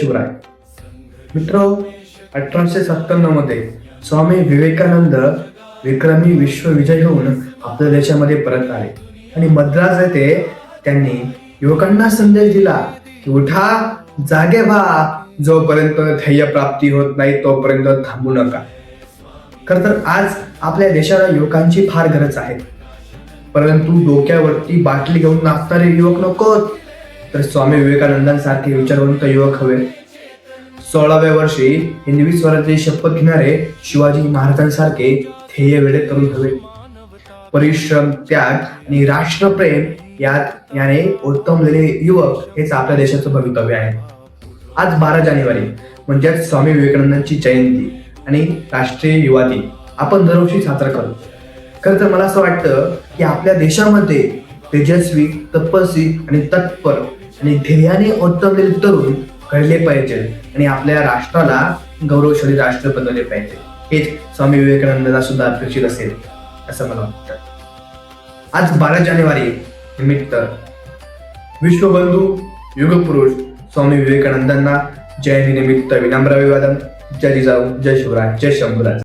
शिवराय. मित्र, 1897 मध्ये स्वामी विवेकानंद विक्रमी विश्वविजय होऊन आपल्या देशामध्ये परत आले आणि मद्रास येथे त्यांनी युवकांना संदेश दिला की उठा, जागे व्हा, जोपर्यंत ध्येय प्राप्ती होत नाही तोपर्यंत थांबू नका. खर तर आज आपल्या देशाला युवकांची फार गरज आहे, परंतु डोक्यावरती बाटली घेऊन नाचणारे युवक नकोत, तर स्वामी विवेकानंदांसारखे विचारवंत युवक हवे. 16व्या वर्षी हिंदवी स्वराज्याची शपथ घेणारे शिवाजी महाराजांसारखे ध्येयवेडे तरुण हवे. परिश्रम, त्याग आणि राष्ट्रप्रेम याने उत्तमलेले युवक हेच आपल्या देशाचं भवितव्य आहे. आज 12 जानेवारी म्हणजे स्वामी विवेकानंदांची जयंती आणि राष्ट्रीय युवा दिन आपण दरवर्षी साजरा करतो. खरं तर मला असं वाटतं की आपल्या देशामध्ये तेजस्वी, तपस्वी आणि तत्पर आणि ध्येयाने उत्तमलेले तरुण घडले पाहिजे आणि आपल्या राष्ट्राला गौरवशाली राष्ट्र बनवले पाहिजे. हेच स्वामी विवेकानंदांना सुद्धा अपेक्षित असेल असं मला वाटतं. आज 12 जानेवारी निमित्त विश्वबंधू युगपुरुष स्वामी विवेकानंदांना जयंती निमित्त विनम्र अभिवादन. जय जिजाऊ, जय शिवराय, जय शंभूराज.